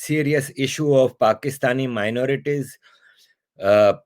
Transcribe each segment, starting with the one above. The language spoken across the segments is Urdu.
serious issue of Pakistani minorities.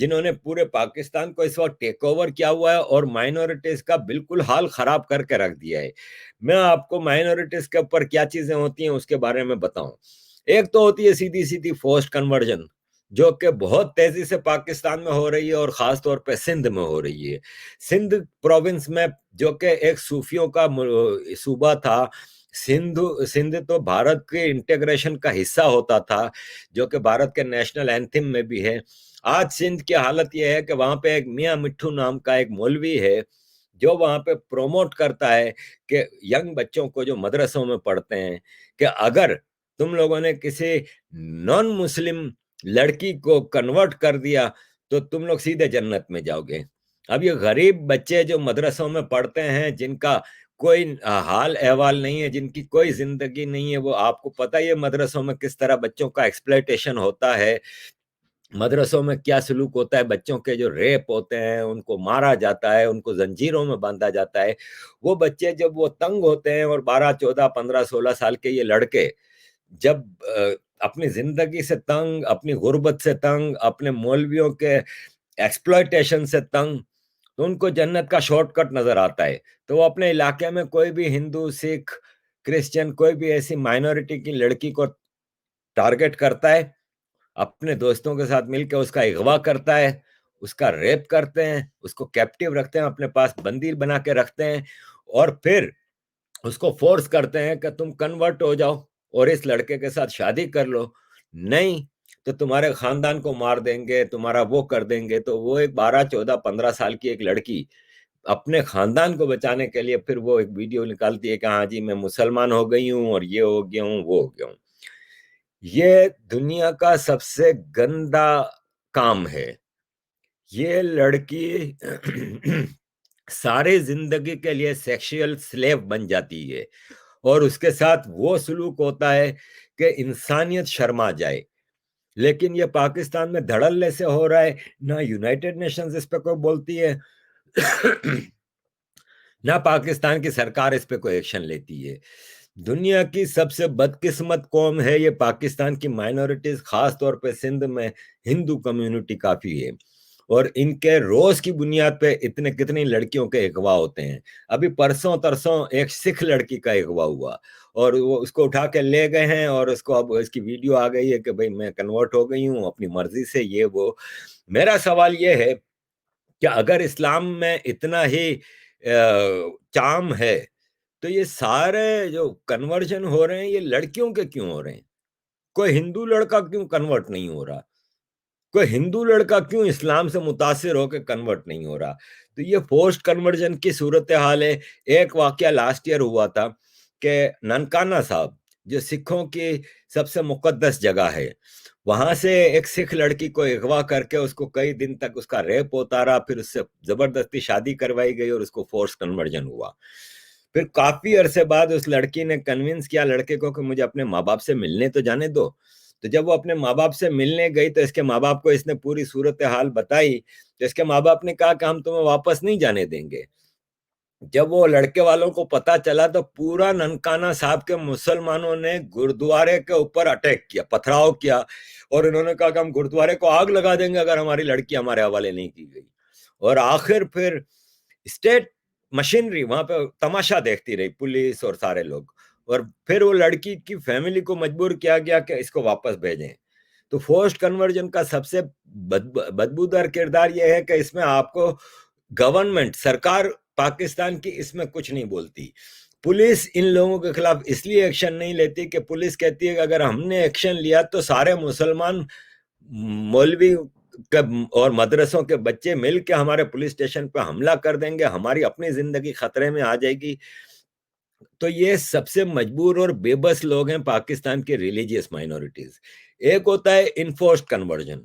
جنہوں نے پورے پاکستان کو اس وقت ٹیک اوور کیا ہوا ہے اور مائنورٹیز کا بالکل حال خراب کر کے رکھ دیا ہے. میں آپ کو مائنورٹیز کے اوپر کیا چیزیں ہوتی ہیں اس کے بارے میں بتاؤں. ایک تو ہوتی ہے سیدھی سیدھی فورسڈ کنورژن، جو کہ بہت تیزی سے پاکستان میں ہو رہی ہے اور خاص طور پہ سندھ میں ہو رہی ہے. سندھ پروونس میں، جو کہ ایک صوفیوں کا صوبہ تھا، سندھ تو بھارت کے انٹیگریشن کا حصہ ہوتا تھا، جو کہ بھارت کے نیشنل اینتھم میں بھی ہے. آج سندھ کی حالت یہ ہے کہ وہاں پہ ایک میاں مٹھو نام کا ایک مولوی ہے جو وہاں پہ پروموٹ کرتا ہے کہ ینگ بچوں کو جو مدرسوں میں پڑھتے ہیں کہ اگر تم لوگوں نے کسی نان مسلم لڑکی کو کنورٹ کر دیا تو تم لوگ سیدھے جنت میں جاؤ گے. اب یہ غریب بچے جو مدرسوں میں پڑھتے ہیں، جن کا کوئی حال احوال نہیں ہے، جن کی کوئی زندگی نہیں ہے، وہ آپ کو پتہ ہے مدرسوں میں کس طرح بچوں کا ایکسپلائٹیشن ہوتا ہے، مدرسوں میں کیا سلوک ہوتا ہے، بچوں کے جو ریپ ہوتے ہیں، ان کو مارا جاتا ہے، ان کو زنجیروں میں باندھا جاتا ہے. وہ بچے جب وہ تنگ ہوتے ہیں، اور 12 14 15 16 سال کے یہ لڑکے جب اپنی زندگی سے تنگ، اپنی غربت سے تنگ، اپنے مولویوں کے ایکسپلائٹیشن سے تنگ، تو ان کو جنت کا شارٹ کٹ نظر آتا ہے. تو وہ اپنے علاقے میں کوئی بھی ہندو، سکھ، کرسچن، کوئی بھی ایسی مائنورٹی کی لڑکی کو ٹارگٹ کرتا ہے، اپنے دوستوں کے ساتھ مل کے اس کا اغوا کرتا ہے، اس کا ریپ کرتے ہیں، اس کو کیپٹیو رکھتے ہیں، اپنے پاس بندی بنا کے رکھتے ہیں، اور پھر اس کو فورس کرتے ہیں کہ تم کنورٹ ہو جاؤ اور اس لڑکے کے ساتھ شادی کر لو، نہیں تو تمہارے خاندان کو مار دیں گے، تمہارا وہ کر دیں گے. تو وہ ایک 12 14 15 سال کی ایک لڑکی اپنے خاندان کو بچانے کے لیے پھر وہ ایک ویڈیو نکالتی ہے کہ ہاں جی میں مسلمان ہو گئی ہوں اور یہ ہو گیا ہوں، وہ ہو گیا ہوں. یہ دنیا کا سب سے گندا کام ہے. یہ لڑکی ساری زندگی کے لیے سیکشل سلیو بن جاتی ہے، اور اس کے ساتھ وہ سلوک ہوتا ہے کہ انسانیت شرما جائے. لیکن یہ پاکستان میں دھڑلے سے ہو رہا ہے، نہ یونائٹڈ نیشنز اس پہ کوئی بولتی ہے، نہ پاکستان کی سرکار اس پہ کوئی ایکشن لیتی ہے. دنیا کی سب سے بدقسمت قوم ہے یہ پاکستان کی مائنورٹیز، خاص طور پہ سندھ میں ہندو کمیونٹی کافی ہے، اور ان کے روز کی بنیاد پہ کتنی لڑکیوں کے اغوا ہوتے ہیں. ابھی پرسوں ترسوں ایک سکھ لڑکی کا اغوا ہوا، اور وہ اس کو اٹھا کے لے گئے ہیں، اور اس کو اب اس کی ویڈیو آ گئی ہے کہ بھئی میں کنورٹ ہو گئی ہوں اپنی مرضی سے، یہ وہ. میرا سوال یہ ہے کہ اگر اسلام میں اتنا ہی چام ہے تو یہ سارے جو کنورژن ہو رہے ہیں یہ لڑکیوں کے کیوں ہو رہے ہیں؟ کوئی ہندو لڑکا کیوں کنورٹ نہیں ہو رہا؟ کوئی ہندو لڑکا کیوں اسلام سے متاثر ہو کے کنورٹ نہیں ہو رہا؟ تو یہ فورسڈ کنورژن کی صورتحال ہے. ایک واقعہ لاسٹ ایئر ہوا تھا کہ ننکانہ صاحب، جو سکھوں کی سب سے مقدس جگہ ہے، وہاں سے ایک سکھ لڑکی کو اغوا کر کے اس کو کئی دن تک اس کا ریپ ہوتا رہا، پھر اس سے زبردستی شادی کروائی گئی اور اس کو فورس کنورژن ہوا. پھر کافی عرصے بعد اس لڑکی نے کنونس کیا لڑکے کو کہ مجھے اپنے ماں باپ سے ملنے تو جانے دو. تو جب وہ اپنے ماں باپ سے ملنے گئی تو اس کے ماں باپ کو اس نے پوری صورتحال بتائی، تو اس کے ماں باپ نے کہا کہ ہم تمہیں واپس نہیں جانے دیں گے. جب وہ لڑکے والوں کو پتا چلا تو پورا ننکانہ صاحب کے مسلمانوں نے گردوارے کے اوپر اٹیک کیا، پتھراؤ کیا، اور انہوں نے کہا کہ ہم گردوارے کو آگ لگا دیں گے اگر ہماری لڑکی ہمارے حوالے نہیں کی گئی. اور آخر پھر اسٹیٹ مشینری وہاں پہ تماشا دیکھتی رہی، پولیس اور سارے لوگ، اور پھر وہ لڑکی کی فیملی کو مجبور کیا گیا کہ اس کو واپس بھیجیں. تو فورسڈ کنورژن کا سب سے بدبودار کردار یہ ہے کہ اس میں آپ کو گورنمنٹ، سرکار پاکستان کی اس میں کچھ نہیں بولتی. پولیس ان لوگوں کے خلاف اس لیے ایکشن نہیں لیتی کہ پولیس کہتی ہے کہ اگر ہم نے ایکشن لیا تو سارے مسلمان مولوی اور مدرسوں کے بچے مل کے ہمارے پولیس اسٹیشن پہ حملہ کر دیں گے، ہماری اپنی زندگی خطرے میں آ جائے گی. تو یہ سب سے مجبور اور بے بس لوگ ہیں پاکستان کے ریلیجیس مائنورٹیز. ایک ہوتا ہے انفورسڈ کنورژن.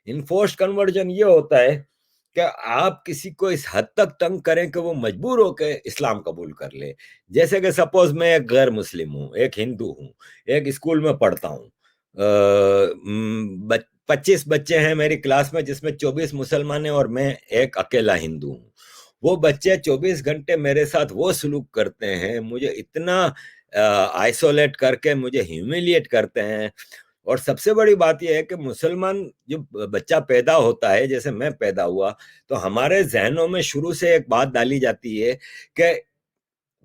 انفورسڈ کنورژن یہ ہوتا ہے کہ آپ کسی کو اس حد تک تنگ کریں کہ وہ مجبور ہو کے اسلام قبول کر لے. جیسے کہ سپوز میں ایک غیر مسلم ہوں، ایک ہندو ہوں، ایک اسکول میں پڑھتا ہوں، 25 بچے ہیں میری کلاس میں جس میں 24 مسلمان ہیں اور میں ایک اکیلا ہندو ہوں. وہ بچے 24 گھنٹے میرے ساتھ وہ سلوک کرتے ہیں، مجھے اتنا آئسولیٹ کر کے مجھے ہیومیلیٹ کرتے ہیں، اور سب سے بڑی بات یہ ہے کہ مسلمان جو بچہ پیدا ہوتا ہے، جیسے میں پیدا ہوا، تو ہمارے ذہنوں میں شروع سے ایک بات ڈالی جاتی ہے کہ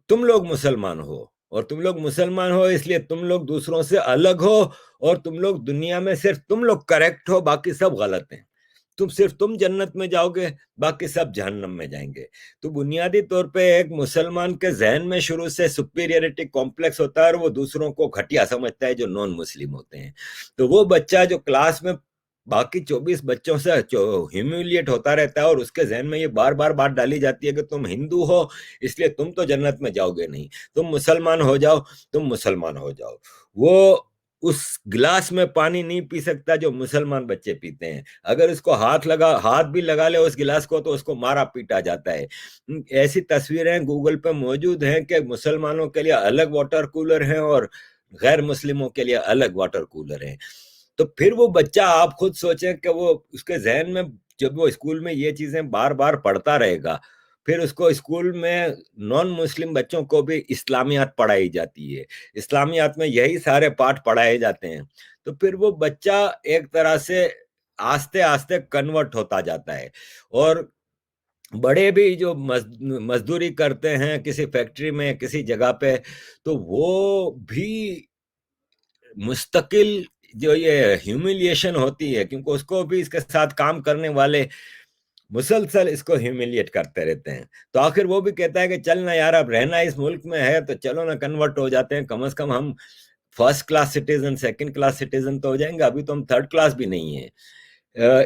تم لوگ مسلمان ہو، اور تم لوگ مسلمان ہو اس لیے تم لوگ دوسروں سے الگ ہو، اور تم لوگ دنیا میں صرف تم لوگ کریکٹ ہو، باقی سب غلط ہیں، تم جنت میں جاؤ گے، باقی سب جہنم میں جائیں گے۔ تو بنیادی طور پہ ایک مسلمان کے ذہن میں شروع سے سپیریئرٹی کمپلیکس ہوتا ہے، اور وہ دوسروں کو گھٹیا سمجھتا ہے جو نان مسلم ہوتے ہیں۔ تو وہ بچہ جو کلاس میں باقی 24 بچوں سے ہیومیلیٹ ہوتا رہتا ہے، اور اس کے ذہن میں یہ بار بار بات ڈالی جاتی ہے کہ تم ہندو ہو اس لیے تم تو جنت میں جاؤ گے نہیں، تم مسلمان ہو جاؤ، تم مسلمان ہو جاؤ۔ وہ اس گلاس میں پانی نہیں پی سکتا جو مسلمان بچے پیتے ہیں، اگر اس کو ہاتھ بھی لگا لے اس گلاس کو تو اس کو مارا پیٹا جاتا ہے۔ ایسی تصویریں گوگل پہ موجود ہیں کہ مسلمانوں کے لیے الگ واٹر کولر ہیں اور غیر مسلموں کے لیے الگ واٹر کولر ہیں۔ تو پھر وہ بچہ، آپ خود سوچیں کہ وہ اس کے ذہن میں جب وہ اسکول میں یہ چیزیں بار بار پڑھتا رہے گا، پھر اس کو اسکول میں نان مسلم بچوں کو بھی اسلامیات پڑھائی جاتی ہے، اسلامیات میں یہی سارے پاٹھ پڑھائے جاتے ہیں، تو پھر وہ بچہ ایک طرح سے آستے آستے کنورٹ ہوتا جاتا ہے۔ اور بڑے بھی جو مزدوری کرتے ہیں کسی فیکٹری میں کسی جگہ پہ، تو وہ بھی مستقل جو یہ ہیوملیشن ہوتی ہے، کیونکہ اس کو بھی اس کے ساتھ کام کرنے والے مسلسل اس کو ہیوملیٹ کرتے رہتے ہیں، تو آخر وہ بھی کہتا ہے کہ چلنا یار، اب رہنا اس ملک میں ہے تو چلو نا کنورٹ ہو جاتے ہیں، کم از کم ہم first class citizen, second class citizen تو ہو جائیں گے، ابھی تو ہم تھرڈ کلاس بھی نہیں ہیں۔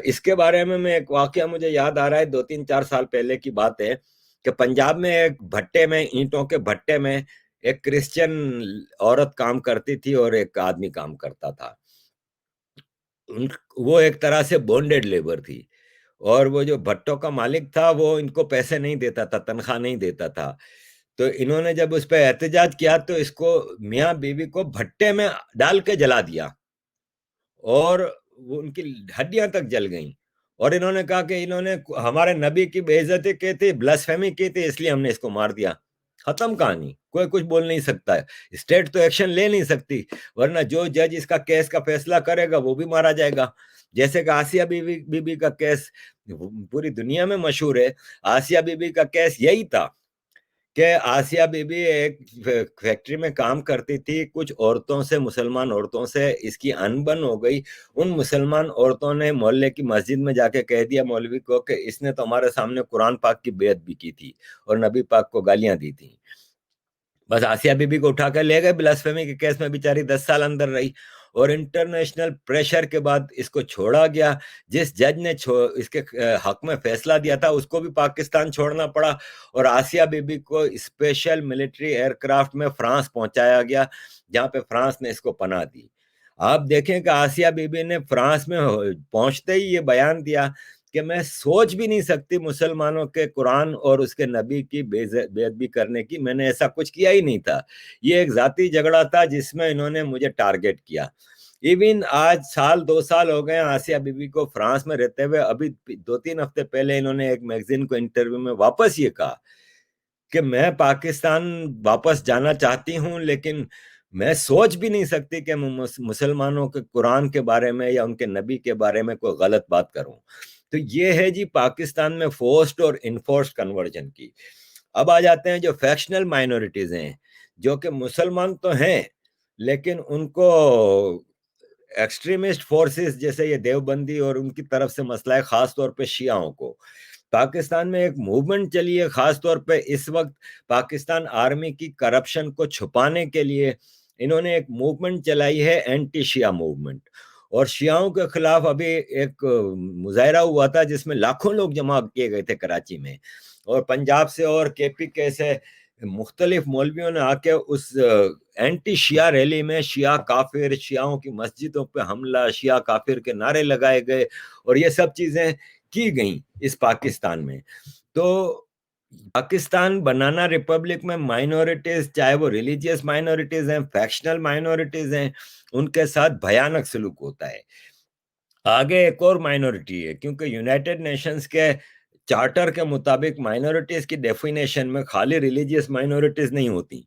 اس کے بارے میں ایک واقعہ مجھے یاد آ رہا ہے، 2-3-4 سال پہلے کی بات ہے کہ پنجاب میں ایک بھٹے میں، اینٹوں کے بھٹے میں ایک کرسچن عورت کام کرتی تھی اور ایک آدمی کام کرتا تھا۔ وہ ایک طرح سے بونڈیڈ لیبر تھی، اور وہ جو بھٹوں کا مالک تھا وہ ان کو پیسے نہیں دیتا تھا، تنخواہ نہیں دیتا تھا۔ تو انہوں نے جب اس پہ احتجاج کیا تو اس کو میاں بیوی کو بھٹے میں ڈال کے جلا دیا، اور وہ ان کی ہڈیاں تک جل گئیں، اور انہوں نے کہا کہ انہوں نے ہمارے نبی کی بے عزتی کی تھی، بلاسفیمی کی تھی، اس لیے ہم نے اس کو مار دیا۔ ختم کہانی، کوئی کچھ بول نہیں سکتا ہے، اسٹیٹ تو ایکشن لے نہیں سکتی، ورنہ جو جج اس کا کیس کا فیصلہ کرے گا وہ بھی مارا جائے گا۔ جیسے کہ آسیہ بی بی کا کیس پوری دنیا میں مشہور ہے۔ آسیہ بی بی کا کیس یہی تھا کہ آسیہ بی بی ایک فیکٹری میں کام کرتی تھی، کچھ عورتوں سے، مسلمان عورتوں سے اس کی انبن ہو گئی۔ ان مسلمان عورتوں نے محلے کی مسجد میں جا کے کہہ دیا مولوی کو کہ اس نے تو ہمارے سامنے قرآن پاک کی بیعت بھی کی تھی اور نبی پاک کو گالیاں دی تھی۔ بس آسیہ بی بی کو اٹھا کر لے گئے، بلاسفیمی کے کیس میں بیچاری 10 سال اندر رہی، اور انٹرنیشنل پریشر کے بعد اس کو چھوڑا گیا۔ جس جج نے اس کے حق میں فیصلہ دیا تھا اس کو بھی پاکستان چھوڑنا پڑا، اور آسیہ بی بی کو اسپیشل ملٹری ایئر کرافٹ میں فرانس پہنچایا گیا، جہاں پہ فرانس نے اس کو پناہ دی۔ آپ دیکھیں کہ آسیہ بی بی نے فرانس میں پہنچتے ہی یہ بیان دیا کہ میں سوچ بھی نہیں سکتی مسلمانوں کے قرآن اور اس کے نبی کی بے ادبی کرنے کی، میں نے ایسا کچھ کیا ہی نہیں تھا، یہ ایک ذاتی جھگڑا تھا جس میں انہوں نے مجھے ٹارگٹ کیا۔ ایون آج 2 سال ہو گئے آسیہ بی بی کو فرانس میں رہتے ہوئے، ابھی 2-3 ہفتے پہلے انہوں نے ایک میگزین کو انٹرویو میں واپس یہ کہا کہ میں پاکستان واپس جانا چاہتی ہوں، لیکن میں سوچ بھی نہیں سکتی کہ مسلمانوں کے قرآن کے بارے میں یا ان کے نبی کے بارے میں کوئی غلط بات کروں۔ تو یہ ہے جی پاکستان میں فورسڈ اور انفورسڈ کنورژن کی۔ اب آ جاتے ہیں جو فیکشنل مائنورٹیز ہیں، جو کہ مسلمان تو ہیں لیکن ان کو ایکسٹریمسٹ فورسز جیسے یہ دیوبندی اور ان کی طرف سے مسئلہ ہے، خاص طور پہ شیعوں کو۔ پاکستان میں ایک موومنٹ چلی ہے، خاص طور پہ اس وقت پاکستان آرمی کی کرپشن کو چھپانے کے لیے انہوں نے ایک موومنٹ چلائی ہے، اینٹی شیعہ موومنٹ، اور شیعوں کے خلاف ابھی ایک مظاہرہ ہوا تھا جس میں لاکھوں لوگ جمع کیے گئے تھے کراچی میں، اور پنجاب سے اور کے پی کے سے مختلف مولویوں نے آ کے اس اینٹی شیعہ ریلی میں شیعہ کافر، شیعوں کی مسجدوں پہ حملہ، شیعہ کافر کے نعرے لگائے گئے، اور یہ سب چیزیں کی گئیں اس پاکستان میں۔ تو پاکستان بنانا ریپبلک میں مائنورٹیز، چاہے وہ ریلیجیس مائنورٹیز ہیں، فیکشنل مائنورٹیز ہیں، ان کے ساتھ بھیانک سلوک ہوتا ہے۔ آگے ایک اور مائنورٹی ہے، کیونکہ یونائٹڈ نیشنز کے چارٹر کے مطابق مائنورٹیز کی ڈیفینیشن میں خالی ریلیجیس مائنورٹیز نہیں ہوتی،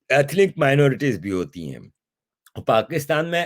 ایتھنک مائنورٹیز بھی ہوتی ہیں۔ پاکستان میں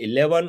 11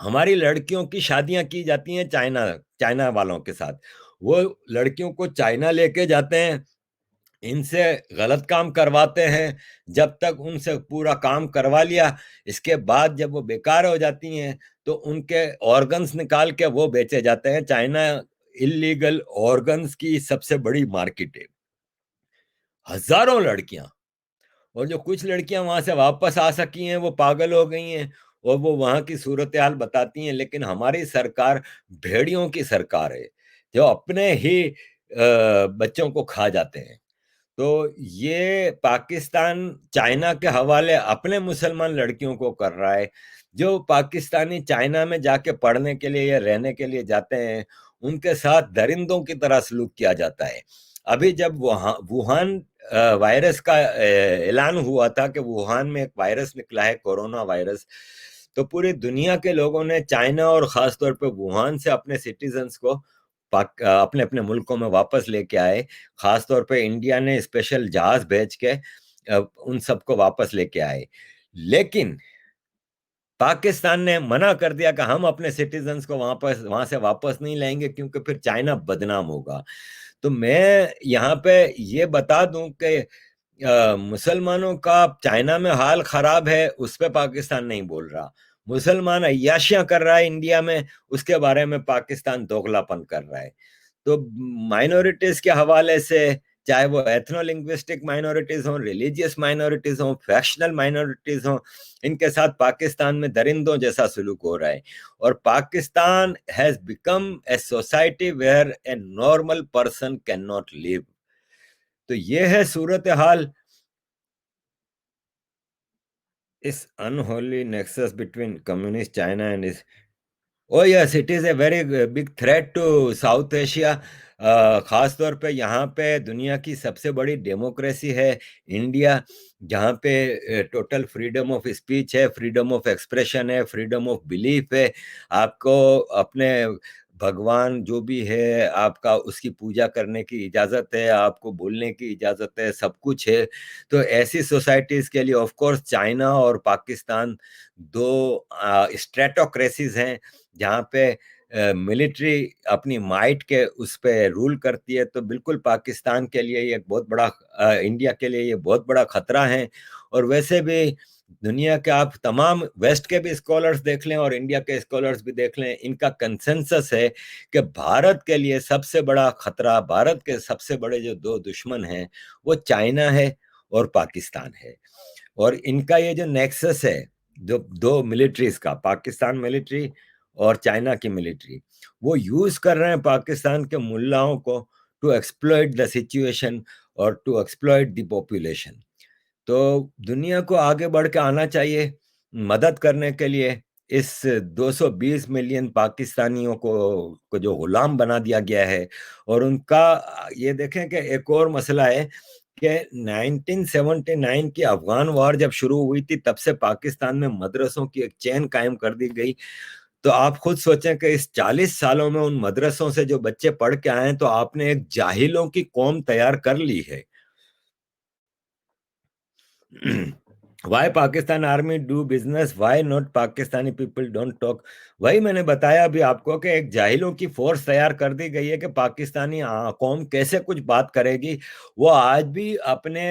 ہماری لڑکیوں کی شادیاں کی جاتی ہیں چائنا والوں کے ساتھ. وہ لڑکیوں کو چائنا لے کے جاتے ہیں, ان سے غلط کام کرواتے ہیں, جب تک ان سے پورا کام کروا لیا, اس کے بعد جب وہ بیکار ہو جاتی ہیں تو ان کے آرگنز نکال کے وہ بیچے جاتے ہیں. چائنا اللیگل آرگنز کی سب سے بڑی مارکیٹ ہے. ہزاروں لڑکیاں, اور جو کچھ لڑکیاں وہاں سے واپس آ سکی ہیں وہ پاگل ہو گئی ہیں اور وہ وہاں کی صورتحال بتاتی ہیں. لیکن ہماری سرکار بھیڑیوں کی سرکار ہے جو اپنے ہی بچوں کو کھا جاتے ہیں. تو یہ پاکستان چائنا کے حوالے اپنے مسلمان لڑکیوں کو کر رہا ہے. جو پاکستانی چائنا میں جا کے پڑھنے کے لیے یا رہنے کے لیے جاتے ہیں ان کے ساتھ درندوں کی طرح سلوک کیا جاتا ہے. ابھی جب ووہان وائرس کا اعلان ہوا تھا کہ ووہان میں ایک وائرس نکلا ہے, کورونا وائرس, تو پوری دنیا کے لوگوں نے چائنا اور خاص طور پہ ووہان سے اپنے سٹیزنز کو اپنے اپنے ملکوں میں واپس لے کے آئے. خاص طور پہ انڈیا نے اسپیشل جہاز بھیج کے ان سب کو واپس لے کے آئے. لیکن پاکستان نے منع کر دیا کہ ہم اپنے سٹیزنز کو وہاں سے واپس نہیں لائیں گے کیونکہ پھر چائنا بدنام ہوگا. تو میں یہاں پہ یہ بتا دوں کہ مسلمانوں کا چائنا میں حال خراب ہے, اس پہ پاکستان نہیں بول رہا. مسلمان عیاشیاں کر رہا ہے انڈیا میں, اس کے بارے میں پاکستان دوغلاپن کر رہا ہے. تو مائنورٹیز کے حوالے سے, چاہے وہ ایتھنو لنگوسٹک مائنورٹیز ہوں, ریلیجیس مائنورٹیز ہوں, فیکشنل مائنورٹیز ہوں, ان کے ساتھ پاکستان میں درندوں جیسا سلوک ہو رہا ہے. اور Pakistan has become a society where a normal person can not live. تو یہ ہے صورتحال. اس unholy nexus between communist China and is, oh yes, it is a very big threat to South Asia. خاص طور پہ یہاں پہ دنیا کی سب سے بڑی ڈیموکریسی ہے انڈیا, جہاں پہ ٹوٹل فریڈم آف اسپیچ ہے, فریڈم آف ایکسپریشن ہے, فریڈم آف بلیف ہے. آپ کو اپنے بھگوان جو بھی ہے آپ کا اس کی پوجا کرنے کی اجازت ہے, آپ کو بولنے کی اجازت ہے, سب کچھ ہے. تو ایسی سوسائٹیز کے لیے آف کورس چائنا اور پاکستان دو اسٹریٹوکریسیز ہیں جہاں پہ ملٹری اپنی مائٹ کے اس پہ رول کرتی ہے. تو بالکل پاکستان کے لیے یہ بہت بڑا, انڈیا کے لیے یہ بہت بڑا خطرہ ہے. اور ویسے بھی دنیا کے آپ تمام ویسٹ کے بھی اسکالرز دیکھ لیں اور انڈیا کے اسکالرز بھی دیکھ لیں, ان کا کنسنسس ہے کہ بھارت کے لیے سب سے بڑا خطرہ, بھارت کے سب سے بڑے جو دو دشمن ہیں وہ چائنا ہے اور پاکستان ہے. اور ان کا یہ جو نیکسس ہے جو دو ملٹریز کا, پاکستان ملٹری اور چائنا کی ملٹری, وہ یوز کر رہے ہیں پاکستان کے ملاؤں کو ٹو ایکسپلوئٹ دا سچویشن اور ٹو ایکسپلوئٹ دی پاپولیشن. تو دنیا کو آگے بڑھ کے آنا چاہیے مدد کرنے کے لیے. اس 220 ملین پاکستانیوں کو جو غلام بنا دیا گیا ہے, اور ان کا یہ دیکھیں کہ ایک اور مسئلہ ہے کہ 1979 کی افغان وار جب شروع ہوئی تھی تب سے پاکستان میں مدرسوں کی ایک چین قائم کر دی گئی. تو آپ خود سوچیں کہ اس 40 سالوں میں ان مدرسوں سے جو بچے پڑھ کے آئے ہیں تو آپ نے ایک جاہلوں کی قوم تیار کر لی ہے. Why Pakistan army do business, why not Pakistani people don't talk. وہی میں نے بتایا ابھی آپ کو کہ ایک جاہلوں کی فورس تیار کر دی گئی ہے کہ پاکستانی قوم کیسے کچھ بات کرے گی. وہ آج بھی اپنے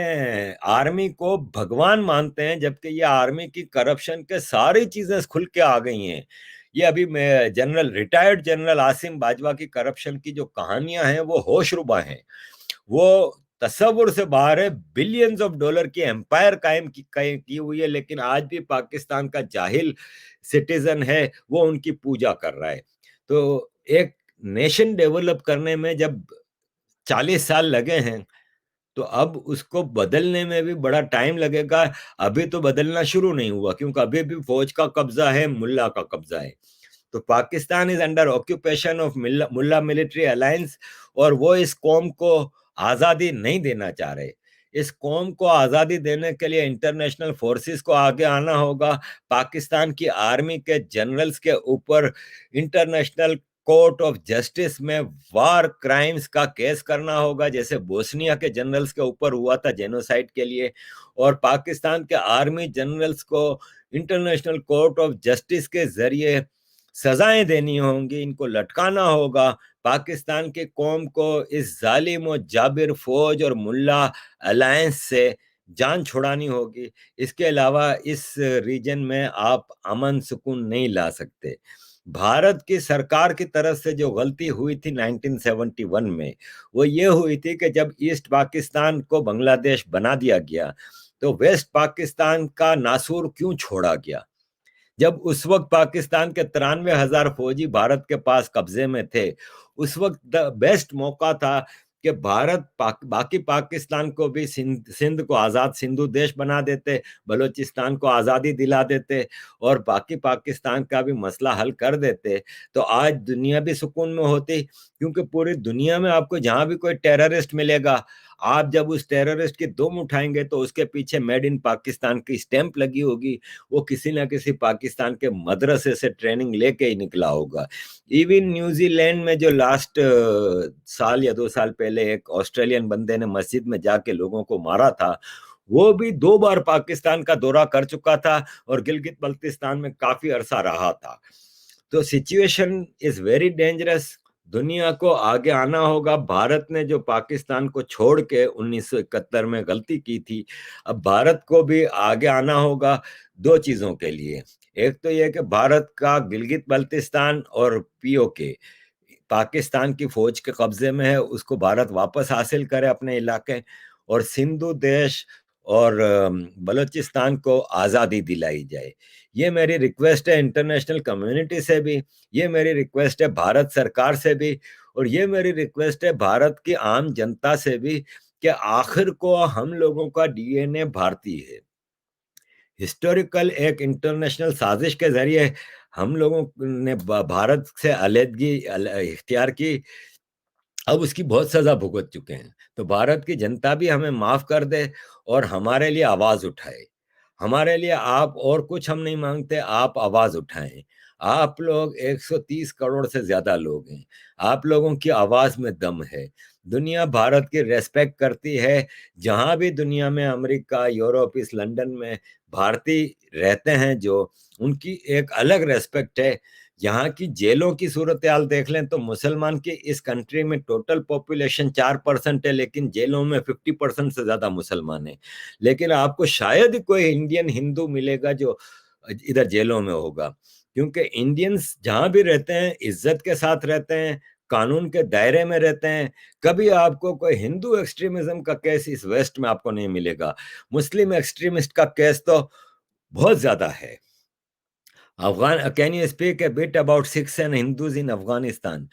آرمی کو بھگوان مانتے ہیں, جبکہ یہ آرمی کی کرپشن کے ساری چیزیں کھل کے آ گئی ہیں. یہ ابھی ریٹائرڈ جنرل عاصم باجوہ کی کرپشن کی جو کہانیاں ہیں وہ ہوش ربا ہیں, وہ تصور سے باہر ہے. بلینز آف ڈالر کی امپائر قائم کی ہوئی ہے, لیکن آج بھی پاکستان کا جاہل سٹیزن ہے وہ ان کی پوجا کر رہا ہے. تو ایک نیشن ڈیولپ کرنے میں جب 40 سال لگے ہیں تو اب اس کو بدلنے میں بھی بڑا ٹائم لگے گا. ابھی تو بدلنا شروع نہیں ہوا کیونکہ ابھی بھی فوج کا قبضہ ہے, ملا کا قبضہ ہے. تو Pakistan is under occupation of ملا ملٹری الائنس, اور وہ اس قوم کو آزادی نہیں دینا چاہ رہے. اس قوم کو آزادی دینے کے لیے انٹرنیشنل فورسز کو آگے آنا ہوگا. پاکستان کی آرمی کے جنرلز کے اوپر انٹرنیشنل کورٹ آف جسٹس میں وار کرائمز کا کیس کرنا ہوگا, جیسے بوسنیا کے جنرلز کے اوپر ہوا تھا جینوسائیڈ کے لیے. اور پاکستان کے آرمی جنرلز کو انٹرنیشنل کورٹ آف جسٹس کے ذریعے سزائیں دینی ہوں گی، ان کو لٹکانا ہوگا، پاکستان کی قوم کو اس ظالم و جابر فوج اور ملا الائنس سے جان چھڑانی ہوگی۔ اس کے علاوہ اس ریجن میں آپ امن سکون نہیں لا سکتے۔ بھارت کی سرکار کی طرف سے جو غلطی ہوئی تھی 1971 میں، وہ یہ ہوئی تھی کہ جب ایسٹ پاکستان کو بنگلہ دیش بنا دیا گیا تو ویسٹ پاکستان کا ناسور کیوں چھوڑا گیا؟ جب اس وقت پاکستان کے 93,000 فوجی بھارت کے پاس قبضے میں تھے، اس وقت بیسٹ موقع تھا کہ بھارت باقی پاکستان کو بھی سندھ کو آزاد سندھو دیش بنا دیتے، بلوچستان کو آزادی دلا دیتے اور باقی پاکستان کا بھی مسئلہ حل کر دیتے، تو آج دنیا بھی سکون میں ہوتی۔ کیونکہ پوری دنیا میں آپ کو جہاں بھی کوئی ٹیررسٹ ملے گا، آپ جب اس ٹیررسٹ کی دم اٹھائیں گے تو اس کے پیچھے میڈ ان پاکستان کی اسٹیمپ لگی ہوگی، وہ کسی نہ کسی پاکستان کے مدرسے سے ٹریننگ لے کے ہی نکلا ہوگا۔ ایون نیوزی لینڈ میں جو لاسٹ سال یا 2 سال پہلے ایک آسٹریلین بندے نے مسجد میں جا کے لوگوں کو مارا تھا، وہ بھی 2 بار پاکستان کا دورہ کر چکا تھا اور گلگت بلتستان میں کافی عرصہ رہا تھا۔ تو سچویشن از ویری ڈینجرس۔ دنیا کو آگے آنا ہوگا۔ بھارت نے جو پاکستان کو چھوڑ کے 1971 میں غلطی کی تھی، اب بھارت کو بھی آگے آنا ہوگا 2 چیزوں کے لیے۔ ایک تو یہ کہ بھارت کا گلگت بلتستان اور پی او کے پاکستان کی فوج کے قبضے میں ہے، اس کو بھارت واپس حاصل کرے اپنے علاقے، اور سندھو دیش اور بلوچستان کو آزادی دلائی جائے۔ یہ میری ریکویسٹ ہے انٹرنیشنل کمیونٹی سے بھی، یہ میری ریکویسٹ ہے بھارت سرکار سے بھی، اور یہ میری ریکویسٹ ہے بھارت کی عام جنتا سے بھی کہ آخر کو ہم لوگوں کا ڈی این اے بھارتی ہے۔ ہسٹوریکل ایک انٹرنیشنل سازش کے ذریعے ہم لوگوں نے بھارت سے علیحدگی اختیار کی، اب اس کی بہت سزا بھگت چکے ہیں۔ تو بھارت کی جنتا بھی ہمیں معاف کر دے اور ہمارے لیے آواز اٹھائے۔ ہمارے لیے آپ اور کچھ ہم نہیں مانگتے، آپ آواز اٹھائیں۔ آپ لوگ 130 کروڑ سے زیادہ لوگ ہیں، آپ لوگوں کی آواز میں دم ہے۔ دنیا بھارت کی ریسپیکٹ کرتی ہے، جہاں بھی دنیا میں امریکہ، یورپ، اس لندن میں بھارتی رہتے ہیں جو، ان کی ایک الگ ریسپیکٹ ہے۔ یہاں کی جیلوں کی صورتحال دیکھ لیں تو مسلمان کی اس کنٹری میں ٹوٹل پاپولیشن 4% ہے، لیکن جیلوں میں 50% سے زیادہ مسلمان ہیں۔ لیکن آپ کو شاید کوئی انڈین ہندو ملے گا جو ادھر جیلوں میں ہوگا، کیونکہ انڈینز جہاں بھی رہتے ہیں عزت کے ساتھ رہتے ہیں، قانون کے دائرے میں رہتے ہیں۔ کبھی آپ کو کوئی ہندو ایکسٹریمزم کا کیس اس ویسٹ میں آپ کو نہیں ملے گا۔ مسلم ایکسٹریمسٹ کا کیس تو بہت زیادہ ہے۔ Can you speak a bit about Sikhs and Hindus in Afghanistan؟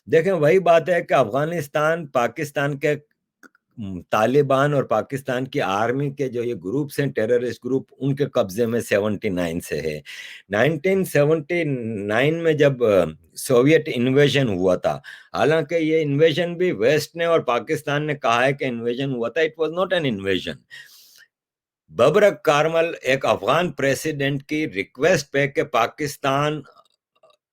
دیکھیں وہی بات ہے کہ افغانستان پاکستان کے طالبان اور پاکستان کی آرمی کے جو یہ گروپس ہیں ٹیررسٹ گروپ، ان کے قبضے میں 79 سے ہے۔ 1979 میں جب سوویت انویژن ہوا تھا، حالانکہ یہ انویژن بھی ویسٹ نے اور پاکستان نے کہا ہے کہ انویژن ہوا تھا، it was not an invasion. Babrak Karmal ایک افغان پریسیڈنٹ کی ریکویسٹ پہ کہ پاکستان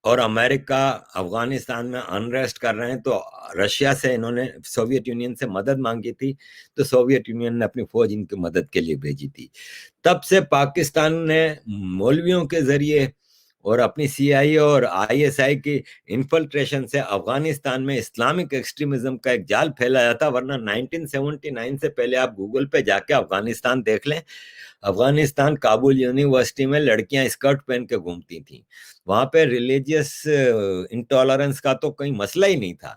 اور امریکہ افغانستان میں انریسٹ کر رہے ہیں، تو رشیا سے انہوں نے سوویت یونین سے مدد مانگی تھی، تو سوویت یونین نے اپنی فوج ان کی مدد کے لیے بھیجی تھی۔ تب سے پاکستان نے مولویوں کے ذریعے اور اپنی سی آئی اور آئی ایس آئی کی انفلٹریشن سے افغانستان میں اسلامک ایکسٹریمزم کا ایک جال پھیلایا تھا، ورنہ 1979 سے پہلے آپ گوگل پہ جا کے افغانستان دیکھ لیں، افغانستان کابل یونیورسٹی میں لڑکیاں اسکرٹ پہن کے گھومتی تھیں، وہاں پہ ریلیجیس انٹالرنس کا تو کوئی مسئلہ ہی نہیں تھا۔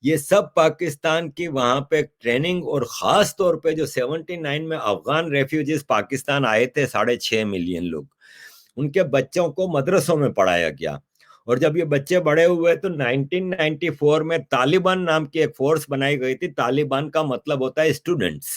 یہ سب پاکستان کی وہاں پہ ٹریننگ، اور خاص طور پہ جو 79 میں افغان ریفیوجیز پاکستان آئے تھے 6.5 ملین لوگ، ان کے بچوں کو مدرسوں میں پڑھایا گیا، اور جب یہ بچے بڑے ہوئے تو 1994 میں طالبان نام کی ایک فورس بنائی گئی تھی۔ طالبان کا مطلب ہوتا ہے اسٹوڈنٹس،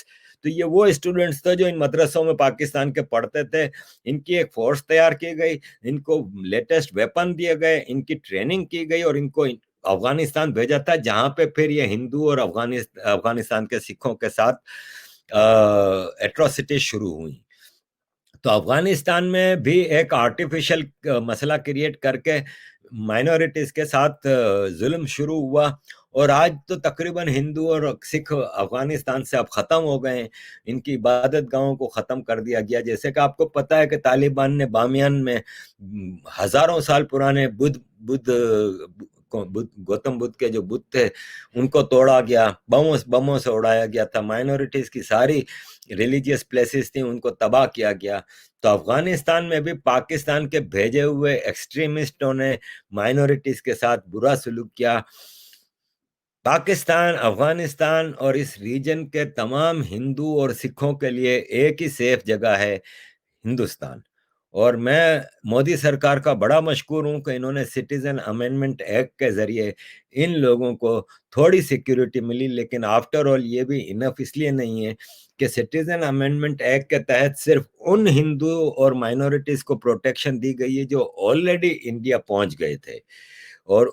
تو یہ وہ اسٹوڈنٹس تھے جو ان مدرسوں میں پاکستان کے پڑھتے تھے، ان کی ایک فورس تیار کی گئی، ان کو لیٹسٹ ویپن دیے گئے، ان کی ٹریننگ کی گئی، اور ان کو افغانستان بھیجا تھا، جہاں پہ پھر یہ ہندو اور افغانستان کے سکھوں کے ساتھ ایٹروسٹی شروع ہوئی۔ تو افغانستان میں بھی ایک آرٹیفیشل مسئلہ کریٹ کر کے مائنورٹیز کے ساتھ ظلم شروع ہوا، اور آج تو تقریباً ہندو اور سکھ افغانستان سے اب ختم ہو گئے ہیں، ان کی عبادت گاہوں کو ختم کر دیا گیا. جیسے کہ آپ کو پتا ہے کہ طالبان نے بامیان میں ہزاروں سال پرانے بدھ گوتم بدھ کے جو بدھ تھے ان کو توڑا گیا، بموں سے اڑایا گیا تھا. مائنورٹیز کی ساری ریلیجیس پلیسز تھیں ان کو تباہ کیا گیا. تو افغانستان میں بھی پاکستان کے بھیجے ہوئے ایکسٹریمسٹوں نے مائنورٹیز کے ساتھ برا سلوک کیا. پاکستان، افغانستان اور اس ریجن کے تمام ہندو اور سکھوں کے لیے ایک ہی سیف جگہ ہے، ہندوستان. اور میں مودی سرکار کا بڑا مشکور ہوں کہ انہوں نے سٹیزن امینڈمنٹ ایکٹ کے ذریعے ان لوگوں کو تھوڑی سیکیورٹی ملی. لیکن آفٹر آل یہ بھی انف اس لیے نہیں ہے کہ سٹیزن امینڈمنٹ ایکٹ کے تحت صرف ان ہندو اور مائنورٹیز کو پروٹیکشن دی گئی ہے جو آلریڈی انڈیا پہنچ گئے تھے، اور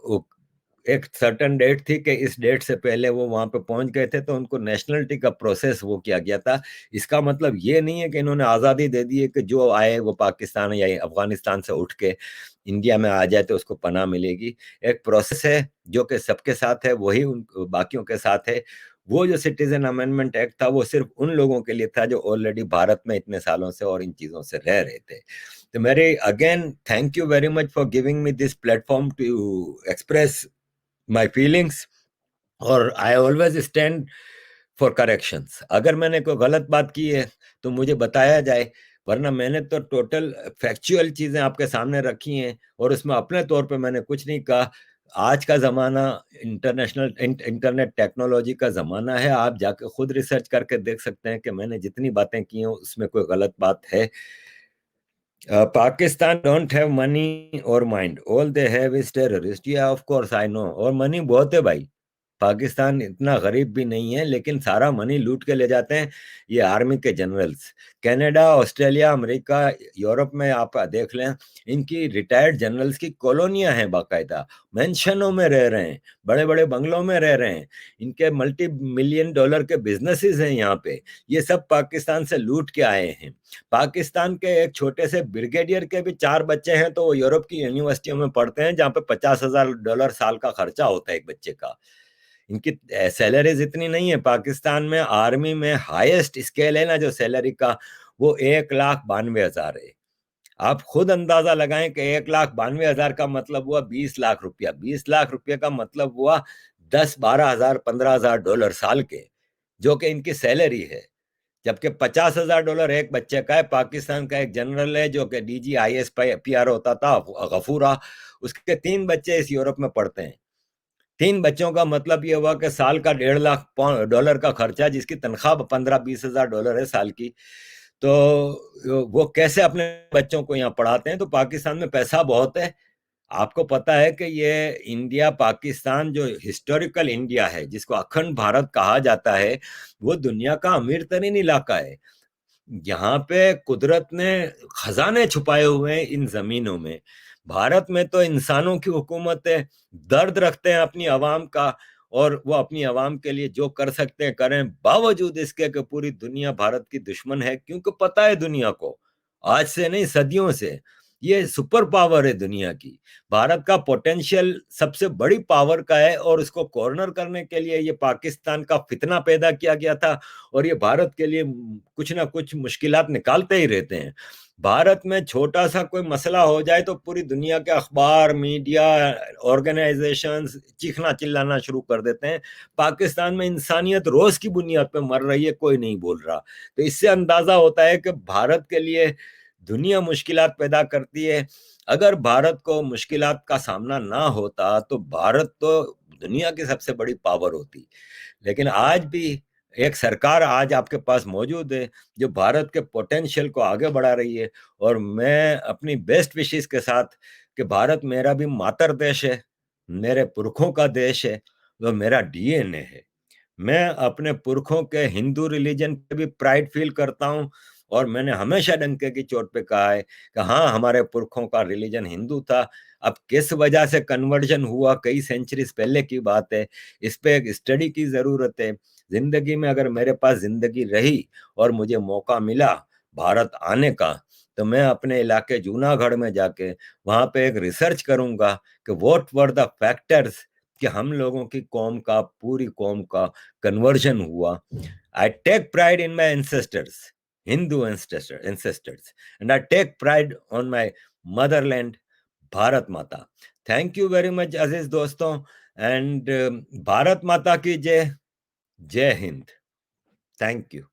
ایک سرٹن ڈیٹ تھی کہ اس ڈیٹ سے پہلے وہ وہاں پہ پہنچ گئے تھے تو ان کو نیشنلٹی کا پروسیس وہ کیا گیا تھا. اس کا مطلب یہ نہیں ہے کہ انہوں نے آزادی دے دی ہے کہ جو آئے وہ پاکستان یا افغانستان سے اٹھ کے انڈیا میں آ جائے تو اس کو پناہ ملے گی. ایک پروسیس ہے جو کہ سب کے ساتھ ہے، وہی باقیوں کے ساتھ ہے. وہ جو سٹیزن امینڈمنٹ ایکٹ تھا وہ صرف ان لوگوں کے لیے تھا جو آلریڈی بھارت میں اتنے سالوں سے اور ان چیزوں سے رہ رہے تھے. تو میرے again thank you very much for giving me this platform to express my feelings, اور I always stand for corrections. اگر میں نے کوئی غلط بات کی ہے تو مجھے بتایا جائے، ورنہ میں نے تو ٹوٹل فیکچوئل چیزیں آپ کے سامنے رکھی ہیں اور اس میں اپنے طور پہ میں نے کچھ نہیں کہا. آج کا زمانہ انٹرنیٹ ٹیکنالوجی کا زمانہ ہے، آپ جا کے خود ریسرچ کر کے دیکھ سکتے ہیں کہ میں نے جتنی باتیں کی ہیں اس میں کوئی غلط بات ہے. Pakistan don't have money or mind. All they have is terrorist. Yeah, of course, I know. اور منی بہت ہے بھائی. پاکستان اتنا غریب بھی نہیں ہے، لیکن سارا منی لوٹ کے لے جاتے ہیں یہ آرمی کے جنرلز. کینیڈا، آسٹریلیا، امریکہ، یورپ میں آپ دیکھ لیں، ان کی ریٹائرڈ جنرلز کی کالونیاں ہیں، باقاعدہ مینشنوں میں رہ رہے ہیں، بڑے بڑے بنگلوں میں رہ رہے ہیں، ان کے ملٹی ملین ڈالر کے بزنسز ہیں یہاں پہ. یہ سب پاکستان سے لوٹ کے آئے ہیں. پاکستان کے ایک چھوٹے سے بریگیڈیئر کے بھی 4 بچے ہیں تو وہ یورپ کی یونیورسٹیوں میں پڑھتے ہیں جہاں پہ $50,000 سال کا خرچہ ہوتا ہے ایک بچے کا. ان کی سیلریز اتنی نہیں ہے. پاکستان میں آرمی میں ہائیسٹ اسکیل ہے نا جو سیلری کا، وہ 1,92,000 ہے. آپ خود اندازہ لگائیں کہ 1,92,000 کا مطلب ہوا 20 لاکھ روپیہ. 20 لاکھ روپیہ کا مطلب ہوا 10-12,000 $15,000 سال کے، جو کہ ان کی سیلری ہے. جبکہ $50,000 ایک بچے کا ہے. پاکستان کا ایک جنرل ہے جو کہ DGIS PR ہوتا تھا، غفورہ، اس کے 3 بچے اس یورپ میں پڑھتے ہیں. 3 بچوں کا مطلب یہ ہوا کہ سال کا $1.5 کا خرچہ، جس کی تنخواہ $15,000-20,000 ہے سال کی. تو وہ کیسے اپنے بچوں کو یہاں پڑھاتے ہیں؟ تو پاکستان میں پیسہ بہت ہے. آپ کو پتا ہے کہ یہ انڈیا پاکستان جو ہسٹوریکل انڈیا ہے، جس کو اکھنڈ بھارت کہا جاتا ہے، وہ دنیا کا امیر ترین علاقہ ہے. یہاں پہ قدرت نے خزانے چھپائے ہوئے ہیں ان زمینوں میں. بھارت میں تو انسانوں کی حکومت ہے، درد رکھتے ہیں اپنی عوام کا، اور وہ اپنی عوام کے لیے جو کر سکتے ہیں کریں، باوجود اس کے کہ پوری دنیا بھارت کی دشمن ہے. کیونکہ پتہ ہے دنیا کو، آج سے نہیں صدیوں سے یہ سپر پاور ہے دنیا کی. بھارت کا پوٹینشیل سب سے بڑی پاور کا ہے، اور اس کو کارنر کرنے کے لیے یہ پاکستان کا فتنہ پیدا کیا گیا تھا، اور یہ بھارت کے لیے کچھ نہ کچھ مشکلات نکالتے ہی رہتے ہیں. بھارت میں چھوٹا سا کوئی مسئلہ ہو جائے تو پوری دنیا کے اخبار، میڈیا، آرگنائزیشنز چیخنا چلانا شروع کر دیتے ہیں. پاکستان میں انسانیت روز کی بنیاد پہ مر رہی ہے، کوئی نہیں بول رہا. تو اس سے اندازہ ہوتا ہے کہ بھارت کے لیے دنیا مشکلات پیدا کرتی ہے. اگر بھارت کو مشکلات کا سامنا نہ ہوتا تو بھارت تو دنیا کی سب سے بڑی پاور ہوتی. لیکن آج بھی ایک سرکار آج آپ کے پاس موجود ہے جو بھارت کے پوٹینشیل کو آگے بڑھا رہی ہے. اور میں اپنی بیسٹ وشز کے ساتھ کہ بھارت میرا بھی ماتر دیش ہے، میرے پرکھوں کا دیش ہے، وہ میرا DNA ہے. میں اپنے پرکھوں کے ہندو ریلیجن پہ بھی پرائڈ فیل کرتا ہوں، اور میں نے ہمیشہ ڈنکے کی چوٹ پہ کہا ہے کہ ہاں ہمارے پرکھوں کا ریلیجن ہندو تھا. اب کس وجہ سے کنورژن ہوا، کئی سینچریز پہلے کی بات ہے، اس پہ ایک اسٹڈی کی ضرورت ہے. زندگی میں اگر میرے پاس زندگی رہی اور مجھے موقع ملا بھارت آنے کا، تو میں اپنے علاقے جوناگڑھ میں جا کے وہاں پہ ایک ریسرچ کروں گا کہ واٹ ور دا فیکٹرز کہ ہم لوگوں کی قوم کا پوری قوم کا کنورژن ہوا. I take pride in my ancestors, Hindu ancestors, and I take pride on my motherland, Bharat Mata. Thank you very much, Aziz doston, and Bharat Mata ki jai, Jai Hind. Thank you.